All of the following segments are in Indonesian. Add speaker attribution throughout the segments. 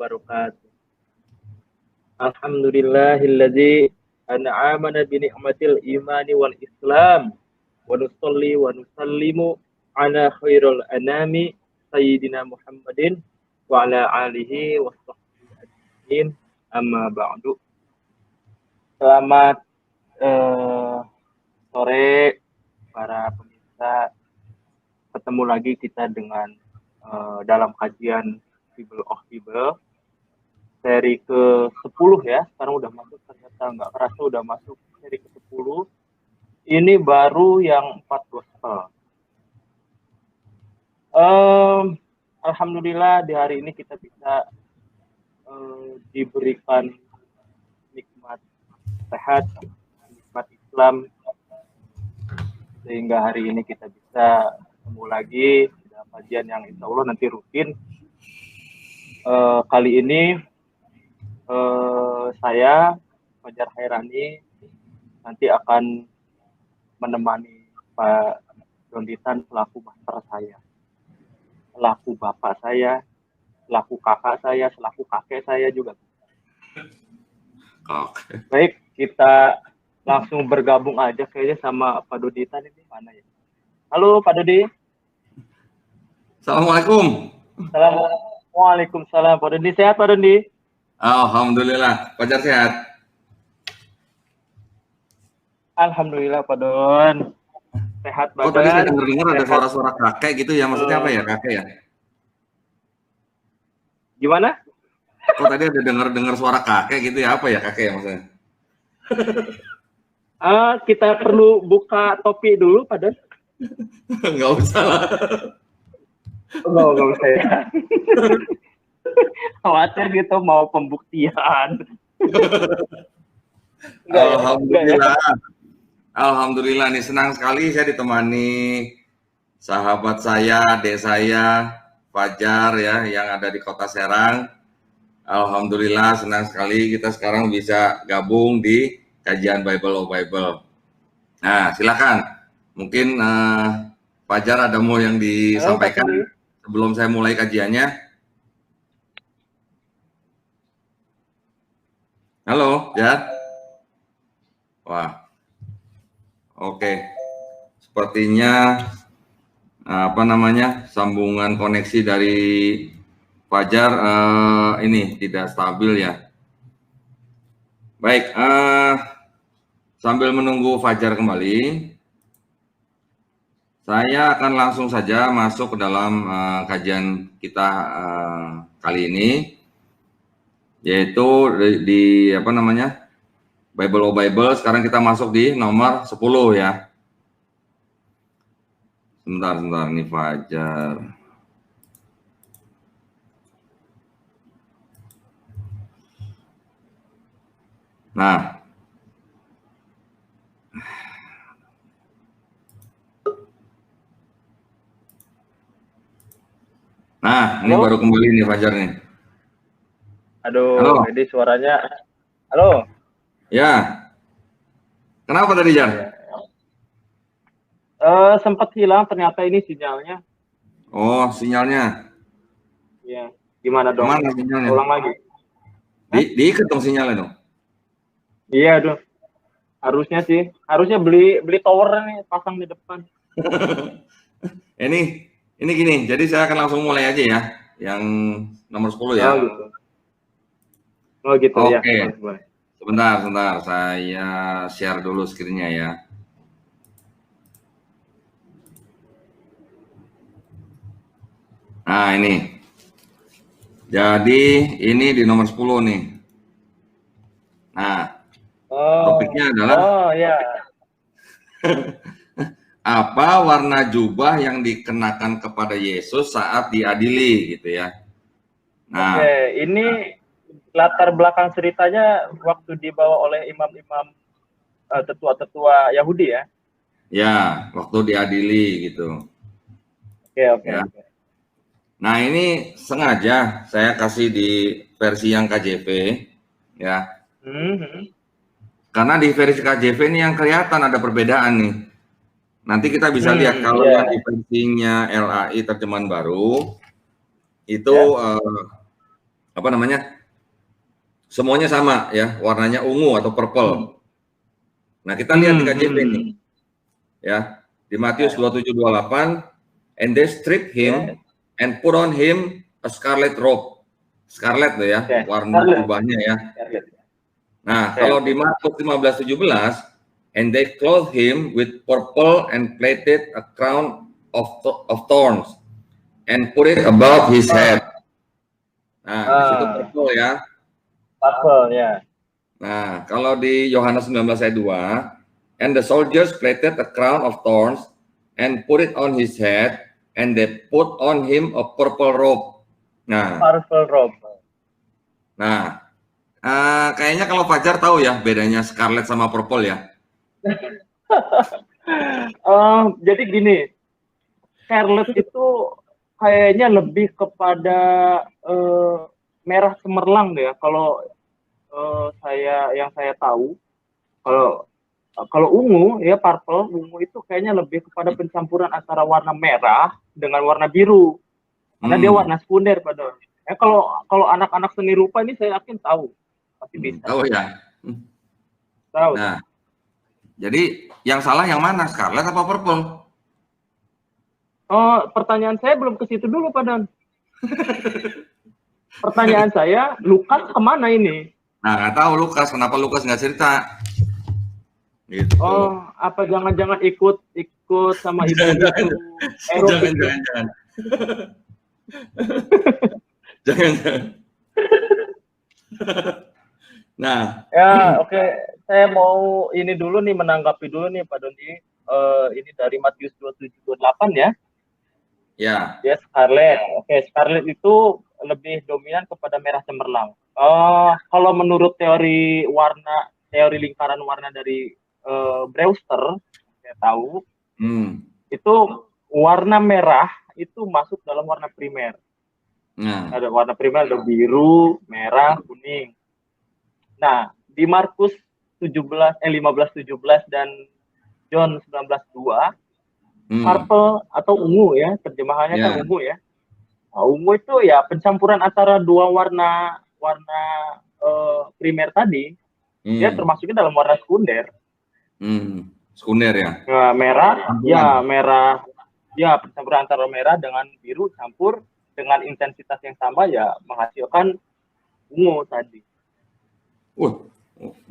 Speaker 1: wabarakatuh. Alhamdulillahilladzi an'amana bi ni'matil imani wal islam wa nusalli wa nusallimu ala khairil anami sayyidina Muhammadin wa ala alihi wa sahbihi ajma'in amma ba'du. Selamat sore para pemirsa. Ketemu lagi kita dengan dalam kajian Bible of Bible seri ke-10 ya. Sekarang udah masuk, ternyata nggak kerasa udah masuk seri ke-10. Ini baru yang 4 gospel. Alhamdulillah di hari ini kita bisa diberikan nikmat sehat, nikmat Islam, sehingga hari ini kita bisa ketemu lagi dalam kajian yang insya Allah nanti rutin. Kali ini saya Fajar Hairani nanti akan menemani Pak Donditan selaku master saya, selaku bapak saya, selaku kakak saya, selaku kakek saya juga.
Speaker 2: Oke.
Speaker 1: Baik, kita langsung bergabung aja kayaknya sama Pak Donditan ini mana ya? Halo Pak Dodi.
Speaker 2: Assalamualaikum.
Speaker 1: Waalaikumsalam Pak Dondi. Sehat Pak Dondi?
Speaker 2: Alhamdulillah. Fajar sehat.
Speaker 1: Alhamdulillah Pak Don. Sehat
Speaker 2: Oh,
Speaker 1: badan.
Speaker 2: tadi saya dengar ada suara-suara kakek gitu ya. Maksudnya apa ya kakek ya?
Speaker 1: Gimana?
Speaker 2: Oh, tadi ada dengar suara kakek gitu ya. Apa ya kakek ya maksudnya?
Speaker 1: Kita perlu buka topi dulu Pak Don.
Speaker 2: Nggak usah lah.
Speaker 1: Nggak usah ya. Khawatir gitu mau pembuktian.
Speaker 2: Alhamdulillah. Alhamdulillah nih, senang sekali saya ditemani sahabat saya, adik saya, Fajar ya, yang ada di Kota Serang. Alhamdulillah senang sekali kita sekarang bisa gabung di kajian Bible of Bible. Nah, silakan. Mungkin Fajar ada mau yang disampaikan sebelum saya mulai kajiannya. Halo, ya. Wah. Oke. Sepertinya sambungan koneksi dari Fajar ini tidak stabil ya. Baik, sambil menunggu Fajar kembali, saya akan langsung saja masuk ke dalam kajian kita kali ini, yaitu di Bible of Bible. Sekarang kita masuk di nomor 10 ya. Sebentar nih Fajar. Nah, ini baru kembali nih Fajar nih.
Speaker 1: Aduh,
Speaker 2: halo.
Speaker 1: Ini suaranya. Halo.
Speaker 2: Ya. Kenapa tadi, Jan?
Speaker 1: Sempat hilang ternyata ini sinyalnya.
Speaker 2: Oh, sinyalnya.
Speaker 1: Iya. Gimana dong?
Speaker 2: Mana sinyalnya?
Speaker 1: Ulang lagi.
Speaker 2: Diikat dong sinyalnya dong.
Speaker 1: Iya dong. Harusnya sih. Harusnya beli tower nih, pasang di depan.
Speaker 2: Ini gini, jadi saya akan langsung mulai aja ya. Yang nomor 10 ya.
Speaker 1: Oh gitu ya.
Speaker 2: Oke. Sebentar, saya share dulu screen-nya ya. Nah, ini. Jadi, ini di nomor 10 nih. Nah, topiknya adalah apa warna jubah yang dikenakan kepada Yesus saat diadili gitu ya. Nah,
Speaker 1: ini latar belakang ceritanya waktu dibawa oleh imam-imam tetua-tetua Yahudi ya?
Speaker 2: Ya, waktu diadili gitu.
Speaker 1: Oke.
Speaker 2: Ya. Nah, ini sengaja saya kasih di versi yang KJV ya. Karena di versi KJV ini yang kelihatan ada perbedaan nih. Nanti kita bisa lihat kalau yang di versinya LAI terjemahan baru itu apa namanya? Semuanya sama ya, warnanya ungu atau purple. Nah, kita lihat di KJP nih. Ya, di Matius 27:28, and they strip him and put on him a scarlet robe. Scarlet tuh ya, warna jubahnya ya. Nah, kalau di Markus 15:17, and they clothed him with purple and plaited a crown of thorns and put it above his head. Nah, di situ purple ya.
Speaker 1: Purple ya.
Speaker 2: Nah, kalau di Yohanes 19 ayat 2, and the soldiers plaited a crown of thorns and put it on his head, and they put on him a purple robe. Nah,
Speaker 1: purple robe.
Speaker 2: Nah, kayaknya kalau Fajar tahu ya bedanya scarlet sama purple ya.
Speaker 1: Jadi gini, scarlet itu kayaknya lebih kepada merah cemerlang deh ya. Kalau yang saya tahu, kalau ungu ya, purple, ungu itu kayaknya lebih kepada pencampuran antara warna merah dengan warna biru, karena dia warna sekunder pada. Kalau anak-anak seni rupa ini saya yakin tahu, pasti bisa.
Speaker 2: Tahu ya.
Speaker 1: Tahu.
Speaker 2: Nah, jadi yang salah yang mana, scarlet apa purple?
Speaker 1: Oh, pertanyaan saya belum ke situ dulu, Pak Dan. Pertanyaan saya, Lukas kemana ini?
Speaker 2: Nah, nggak tahu Lukas, kenapa Lukas nggak cerita? Gitu.
Speaker 1: Oh, apa jangan-jangan ikut sama ibu itu?
Speaker 2: Jangan. Jangan. Nah,
Speaker 1: ya oke. Saya mau ini dulu nih, menanggapi dulu nih Pak Doni. Ini dari Matius 27:28 ya.
Speaker 2: Ya.
Speaker 1: Ya, scarlet. Oke, scarlet itu lebih dominan kepada merah cemerlang. Kalau menurut teori lingkaran warna dari Brewster, saya tahu, itu warna merah itu masuk dalam warna primer. Ada warna primer, ada biru, merah, kuning. Nah, di Markus 15:17 dan John 19:2, purple atau ungu ya, terjemahannya kan ungu ya. Nah, ungu itu ya pencampuran antara dua warna primer tadi. Dia termasuknya dalam warna sekunder.
Speaker 2: Sekunder ya.
Speaker 1: Nah, merah, pencampuran antara merah dengan biru campur dengan intensitas yang sama ya menghasilkan ungu tadi.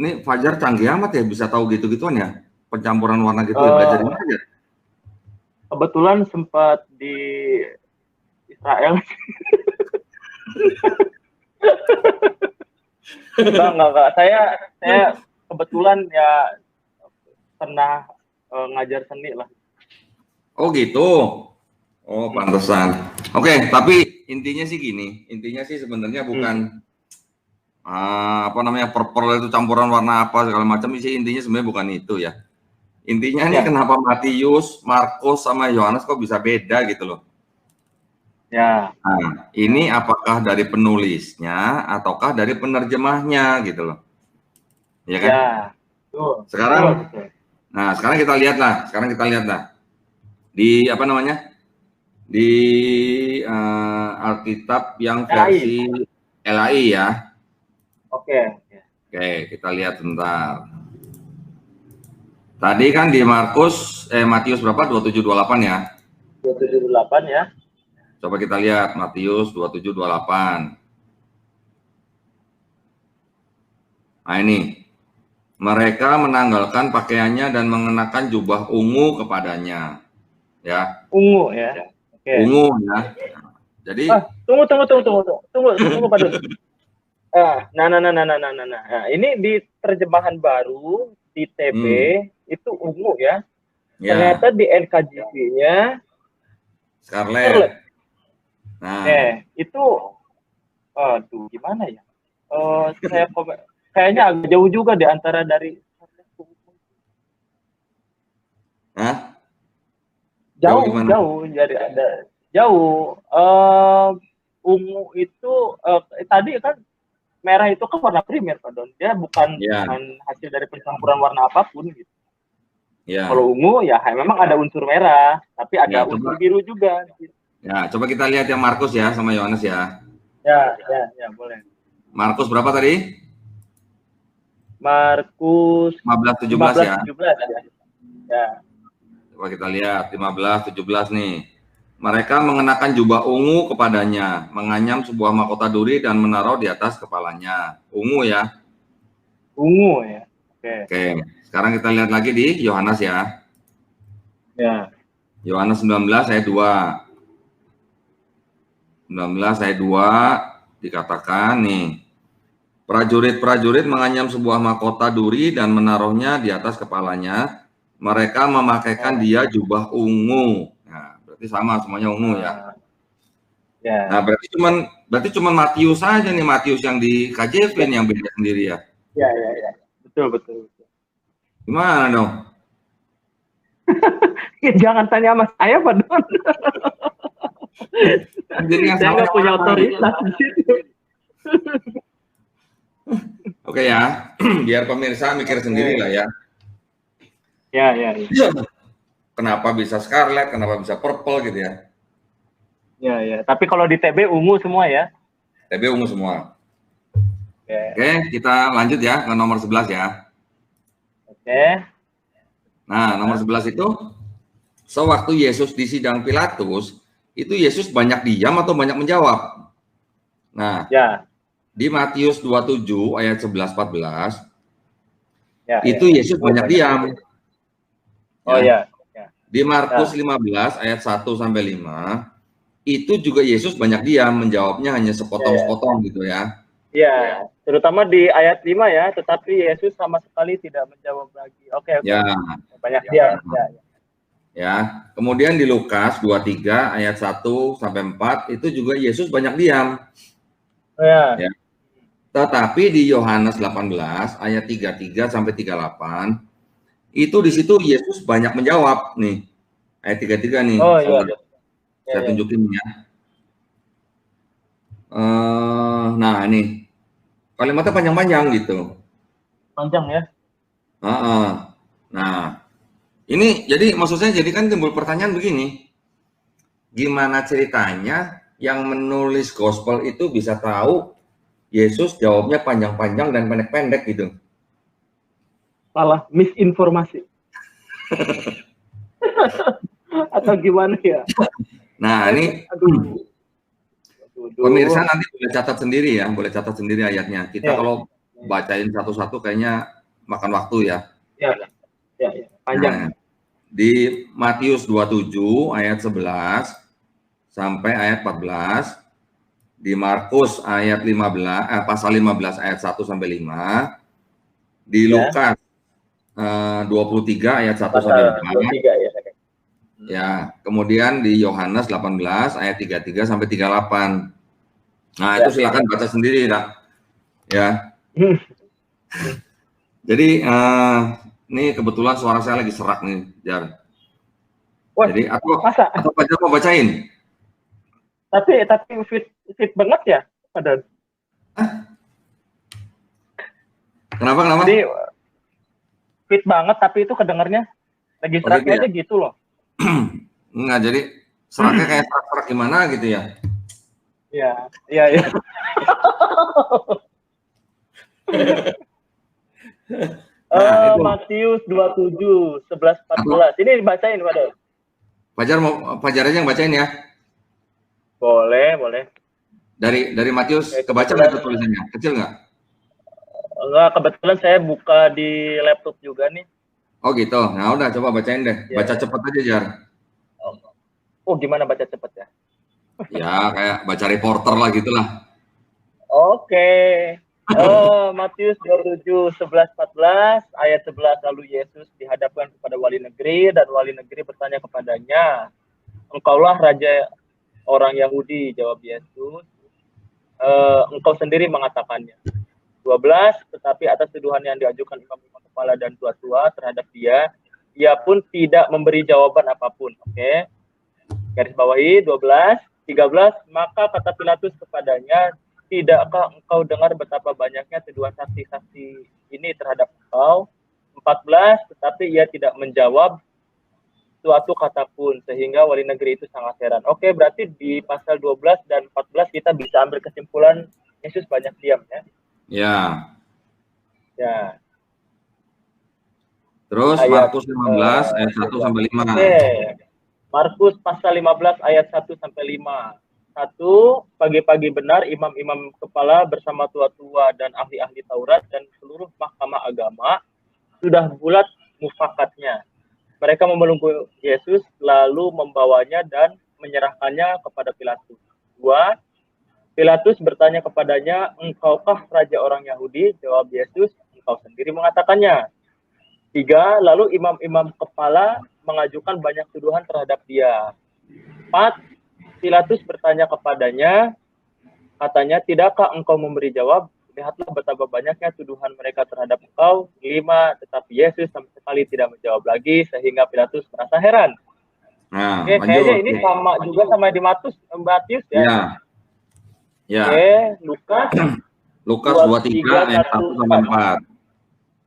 Speaker 2: Ini Fajar canggih amat ya, bisa tahu gitu-gituan ya, pencampuran warna gitu ya, belajar di mana aja?
Speaker 1: Kebetulan sempat di Israel. Enggak. Saya kebetulan ya pernah ngajar seni lah.
Speaker 2: Oh gitu. Oh pantesan. Oke, tapi intinya sih gini. Intinya sih sebenarnya bukan purple itu campuran warna apa segala macam. Intinya sebenarnya bukan itu ya. Intinya nih kenapa Matius, Markus sama Yohanes kok bisa beda gitu loh.
Speaker 1: Ya.
Speaker 2: Nah, ini apakah dari penulisnya ataukah dari penerjemahnya gitu loh. Ya kan?
Speaker 1: Ya.
Speaker 2: Sekarang kita lihat lah. Di di Alkitab yang versi LAI ya.
Speaker 1: Oke,
Speaker 2: kita lihat bentar. Tadi kan di Matius berapa? 27:28 ya.
Speaker 1: 27:28 ya.
Speaker 2: Coba kita lihat Matius 27:28. Nah ini, mereka menanggalkan pakaiannya dan mengenakan jubah ungu kepadanya. Ya.
Speaker 1: Ungu ya.
Speaker 2: Oke. Ungu ya. Jadi
Speaker 1: tunggu Pak Dun. Nah, ini di terjemahan baru di TB itu ungu ya. Ternyata di NKJV-nya
Speaker 2: scarlet.
Speaker 1: Nah, itu gimana ya? Saya kayaknya agak jauh juga di antara dari jauh jadi ada jauh. Ungu itu tadi kan merah itu kan warna primer, Pak Don. Dia bukan hasil dari pencampuran warna apapun gitu. Kalau ungu ya memang ada unsur merah, tapi ada unsur biru juga.
Speaker 2: Ya, coba kita lihat yang Markus ya sama Yohanes ya.
Speaker 1: Ya, boleh.
Speaker 2: Markus berapa tadi?
Speaker 1: Markus
Speaker 2: 15 17 ya.
Speaker 1: 17 ya. Ya.
Speaker 2: Coba kita lihat 15 17 nih. Mereka mengenakan jubah ungu kepadanya, menganyam sebuah mahkota duri dan menaruh di atas kepalanya. Ungu ya.
Speaker 1: Ungu ya.
Speaker 2: Oke. Sekarang kita lihat lagi di Yohanes ya.
Speaker 1: Ya.
Speaker 2: Yohanes 19 ayat 2. 19 ayat 2 dikatakan nih. Prajurit-prajurit menganyam sebuah mahkota duri dan menaruhnya di atas kepalanya. Mereka memakaikan dia jubah ungu. Nah, berarti sama semuanya ungu ya.
Speaker 1: Ya.
Speaker 2: Nah, berarti cuman Matius saja nih, Matius yang di KJV yang beda sendiri ya.
Speaker 1: Ya. Betul.
Speaker 2: Gimana dong?
Speaker 1: Jangan tanya sama saya, Pak Don.
Speaker 2: Jadi
Speaker 1: saya nggak punya otoritas di situ.
Speaker 2: Oke ya, biar pemirsa mikir sendiri lah ya.
Speaker 1: Ya.
Speaker 2: Kenapa bisa scarlet, kenapa bisa purple gitu ya.
Speaker 1: Ya. Tapi kalau di TB ungu semua ya.
Speaker 2: TB ungu semua. Oke, kita lanjut ya ke nomor 11 ya.
Speaker 1: Oke.
Speaker 2: Nah, nomor 11 itu, sewaktu Yesus di sidang Pilatus, itu Yesus banyak diam atau banyak menjawab? Nah,
Speaker 1: ya.
Speaker 2: Di Matius 27 ayat 11-14, itu Yesus banyak diam.
Speaker 1: Oh ya.
Speaker 2: Di Markus 15 ayat 1-5, itu juga Yesus banyak diam, menjawabnya hanya sepotong-sepotong gitu ya.
Speaker 1: Iya, terutama di ayat 5 ya, tetapi Yesus sama sekali tidak menjawab lagi. Oke.
Speaker 2: Ya.
Speaker 1: Banyak diam.
Speaker 2: Ya. Kemudian di Lukas 23 ayat 1-4, itu juga Yesus banyak diam. Ya. Tetapi di Yohanes 18 ayat 33-38, itu di situ Yesus banyak menjawab nih. Ayat 33 nih.
Speaker 1: Oh iya.
Speaker 2: Saya tunjukin ya. Nah ini kalimatnya panjang-panjang gitu.
Speaker 1: Panjang ya.
Speaker 2: Nah ini jadi maksud saya jadi kan timbul pertanyaan begini, gimana ceritanya yang menulis gospel itu bisa tahu Yesus jawabnya panjang-panjang dan pendek-pendek gitu?
Speaker 1: Salah, misinformasi. Atau gimana ya?
Speaker 2: Nah ini pemirsa nanti boleh catat sendiri ya, boleh catat sendiri ayatnya. Kita kalau bacain satu-satu kayaknya makan waktu ya.
Speaker 1: Ya. Panjang.
Speaker 2: Nah, di Matius 27 ayat 11 sampai ayat 14, di Markus ayat 15 pasal 15 ayat 1-5, di Lukas 23 ayat 1-4. Ya, kemudian di Yohanes 18 ayat 33-38. Nah, itu silakan baca sendiri lah. Ya. Jadi ini kebetulan suara saya lagi serak nih, Jar. Jadi atau Fajar mau bacain?
Speaker 1: Tapi fit banget ya, Padahal.
Speaker 2: Kenapa?
Speaker 1: Jadi fit banget, tapi itu kedengarnya lagi seraknya aja gitu loh.
Speaker 2: Enggak, jadi seraknya kayak serak gimana gitu ya?
Speaker 1: Iya. Matius 27, 11-14. Ini dibacain, Padahal.
Speaker 2: Fajar aja yang bacain ya.
Speaker 1: Boleh.
Speaker 2: Dari Matius kebaca nggak tulisannya? Kecil nggak?
Speaker 1: Enggak, kebetulan saya buka di laptop juga nih.
Speaker 2: Oh gitu. Nah udah, coba bacain deh. Baca cepat aja, Jar.
Speaker 1: Oh, gimana baca cepat ya?
Speaker 2: Ya, kayak baca reporter lah gitulah.
Speaker 1: Oke. Matius 27, 11-14, ayat 11, lalu Yesus dihadapkan kepada wali negeri, dan wali negeri bertanya kepadanya, "Engkaulah raja orang Yahudi?" Jawab Yesus, "Engkau sendiri mengatakannya." 12, tetapi atas tuduhan yang diajukan imam-imam kepala dan tua-tua terhadap dia, ia pun tidak memberi jawaban apapun. Oke. Garis bawahi 12, 13, maka kata Pilatus kepadanya, "Tidakkah engkau dengar betapa banyaknya tuduhan saksi-saksi ini terhadap engkau?" 14, tetapi ia tidak menjawab. suatu kata pun, sehingga wali negeri itu sangat heran. Oke, berarti di pasal 12 dan 14 kita bisa ambil kesimpulan Yesus banyak diam ya.
Speaker 2: Ya.
Speaker 1: Ya.
Speaker 2: Terus Markus 15 ayat 1 sampai 5.
Speaker 1: Oke. Markus pasal 15 ayat 1 sampai 5. 1, pagi-pagi benar imam-imam kepala bersama tua-tua dan ahli-ahli Taurat dan seluruh mahkamah agama sudah bulat mufakatnya. Mereka membelenggu Yesus lalu membawanya dan menyerahkannya kepada Pilatus. 2, Pilatus bertanya kepadanya, "Engkaukah raja orang Yahudi?" Jawab Yesus, "Engkau sendiri mengatakannya." 3, lalu imam-imam kepala mengajukan banyak tuduhan terhadap dia. 4, Pilatus bertanya kepadanya, katanya, "Tidakkah engkau memberi jawab? Lihatlah betapa banyaknya tuduhan mereka terhadap engkau." 5, tetapi Yesus sama sekali tidak menjawab lagi, sehingga Pilatus merasa heran.
Speaker 2: Nah,
Speaker 1: Oke, kayaknya ini sama juga sama di Matius ya.
Speaker 2: Ya. Ya.
Speaker 1: Oke, Lukas
Speaker 2: 23 ayat 1 sampai 4.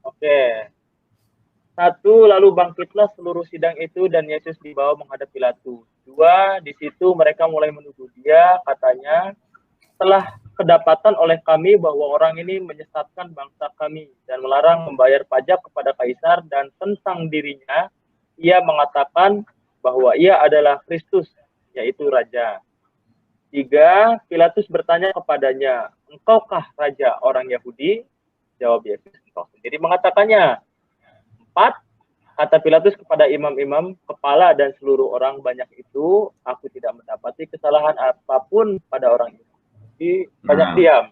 Speaker 1: Oke. 1, lalu bangkitlah seluruh sidang itu dan Yesus dibawa menghadap Pilatus. 2, di situ mereka mulai menuduh dia, katanya, "Telah kedapatan oleh kami bahwa orang ini menyesatkan bangsa kami dan melarang membayar pajak kepada Kaisar, dan tentang dirinya ia mengatakan bahwa ia adalah Kristus, yaitu Raja." 3, Pilatus bertanya kepadanya, "Engkaukah raja orang Yahudi?" Jawab Yesus, "Engkau sendiri mengatakannya." 4, kata Pilatus kepada imam-imam kepala dan seluruh orang banyak itu, "Aku tidak mendapati kesalahan apapun pada orang ini." Jadi banyak diam.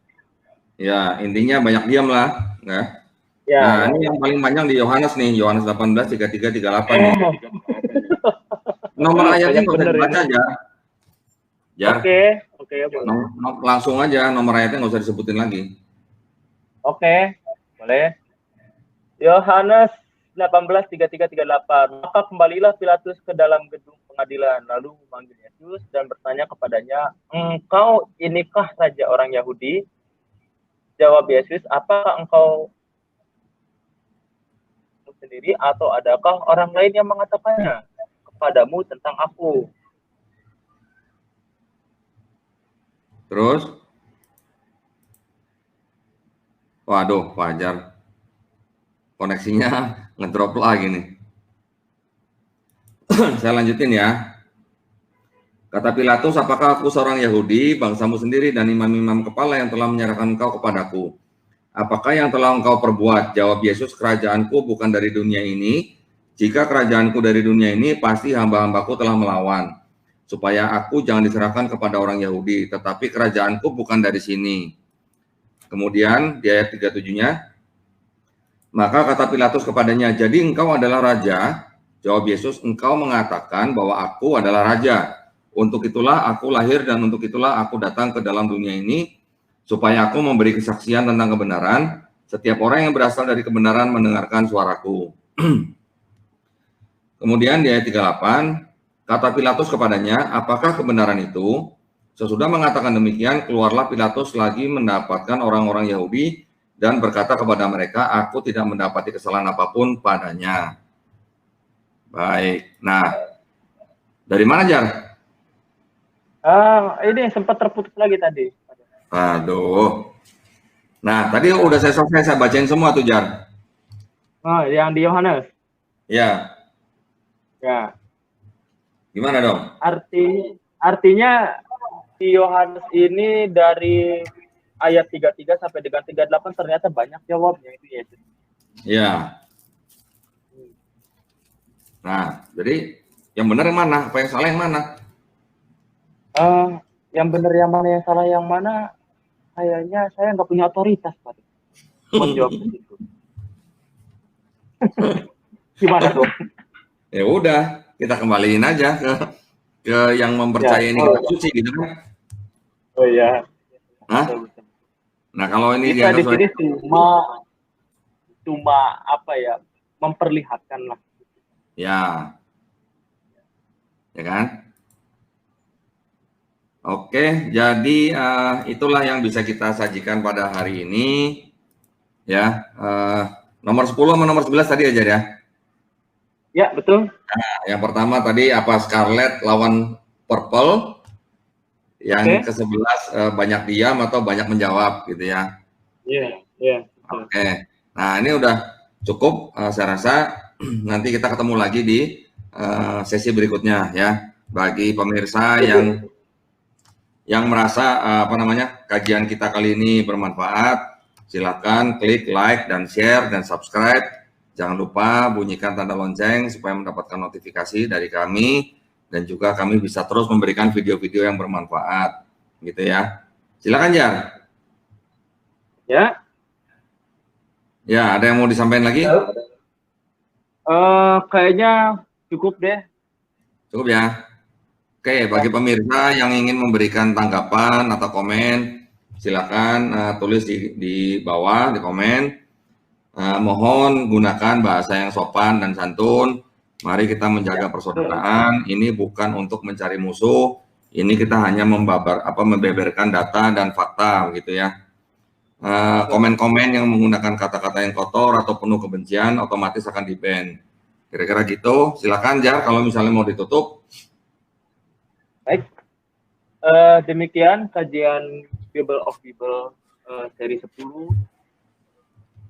Speaker 2: Ya, intinya banyak diam lah. Nah, ini yang paling panjang di Yohanes nih, Yohanes 18, 33, 38 nih. Nomor ayatnya nggak usah dibaca aja.
Speaker 1: Oke, boleh.
Speaker 2: Langsung aja, nomor ayatnya nggak usah disebutin lagi.
Speaker 1: Oke, boleh. Yohanes 18, 33, 38. Maka kembalilah Pilatus ke dalam gedung pengadilan, lalu memanggil Yesus dan bertanya kepadanya, "Engkau inikah raja orang Yahudi?" Jawab Yesus, "Apakah engkau sendiri atau adakah orang lain yang mengatakannya kepadamu tentang aku?"
Speaker 2: Terus? Waduh, Fajar. Koneksinya ngedrop lagi nih. Saya lanjutin ya. Kata Pilatus, "Apakah aku seorang Yahudi, bangsamu sendiri dan imam-imam kepala yang telah menyerahkan engkau kepadaku? Apakah yang telah engkau perbuat?" Jawab Yesus, "Kerajaanku bukan dari dunia ini. Jika kerajaanku dari dunia ini, pasti hamba-hambaku telah melawan, supaya aku jangan diserahkan kepada orang Yahudi. Tetapi kerajaanku bukan dari sini." Kemudian di ayat 37-nya, maka kata Pilatus kepadanya, "Jadi engkau adalah raja?" Jawab Yesus, "Engkau mengatakan bahwa aku adalah raja. Untuk itulah aku lahir dan untuk itulah aku datang ke dalam dunia ini, supaya aku memberi kesaksian tentang kebenaran. Setiap orang yang berasal dari kebenaran mendengarkan suaraku." Kemudian di ayat 38, kata Pilatus kepadanya, "Apakah kebenaran itu?" Sesudah mengatakan demikian, keluarlah Pilatus lagi mendapatkan orang-orang Yahudi dan berkata kepada mereka, "Aku tidak mendapati kesalahan apapun padanya." Baik, nah dari mana, Jar?
Speaker 1: Ini sempat terputus lagi tadi.
Speaker 2: Aduh. Nah, tadi udah saya bacain semua tuh, Jar.
Speaker 1: Oh, yang di Yohanes.
Speaker 2: Ya.
Speaker 1: Ya.
Speaker 2: Gimana dong?
Speaker 1: Artinya di Yohanes ini dari ayat 33 sampai dengan 38 ternyata banyak jawabnya itu Yesus.
Speaker 2: Ya. Nah, jadi yang benar yang mana? Apa yang salah yang mana?
Speaker 1: Yang benar yang mana, yang salah yang mana? Kayaknya saya nggak punya otoritas, Pak, buat jawab itu. Gimana dong?
Speaker 2: Ya udah, kita kembaliin aja ke yang mempercayai ini kitab suci gitu kan?
Speaker 1: Oh iya.
Speaker 2: Hah? Nah, kalau ini
Speaker 1: kita di sini cuma apa ya, memperlihatkan lah.
Speaker 2: Ya. Ya kan? Oke, jadi itulah yang bisa kita sajikan pada hari ini. Ya, nomor 10 sama nomor 11 tadi aja ya.
Speaker 1: Ya, betul.
Speaker 2: Nah, yang pertama tadi apa Scarlet lawan Purple, yang
Speaker 1: Oke.
Speaker 2: ke-11 banyak diam atau banyak menjawab gitu ya.
Speaker 1: Iya, iya, betul.
Speaker 2: Oke. Nah, ini udah cukup saya rasa nanti kita ketemu lagi di sesi berikutnya ya. Bagi pemirsa yang merasa apa namanya kajian kita kali ini bermanfaat, silakan klik like dan share dan subscribe. Jangan lupa bunyikan tanda lonceng supaya mendapatkan notifikasi dari kami dan juga kami bisa terus memberikan video-video yang bermanfaat, gitu ya. Silakan Jar.
Speaker 1: Ya.
Speaker 2: Ya, ada yang mau disampaikan lagi?
Speaker 1: Kayaknya cukup deh.
Speaker 2: Cukup ya. Oke, bagi pemirsa yang ingin memberikan tanggapan atau komen, silakan tulis di bawah di komen. Mohon gunakan bahasa yang sopan dan santun. Mari kita menjaga persaudaraan. Ini bukan untuk mencari musuh. Ini kita hanya membeberkan data dan fakta, gitu ya. Komen-komen yang menggunakan kata-kata yang kotor atau penuh kebencian otomatis akan di-ban. Kira-kira gitu. Silakan Jar, kalau misalnya mau ditutup.
Speaker 1: Baik. Demikian kajian Bible of Bible seri 10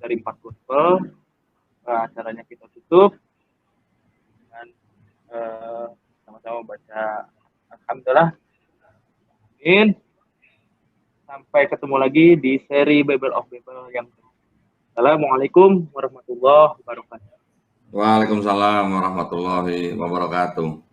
Speaker 1: dari 4 gospel. Acaranya kita tutup dengan sama-sama baca Alhamdulillah. Amin. Sampai ketemu lagi di seri Bible of Bible yang Assalamualaikum warahmatullahi wabarakatuh.
Speaker 2: Waalaikumsalam warahmatullahi wabarakatuh.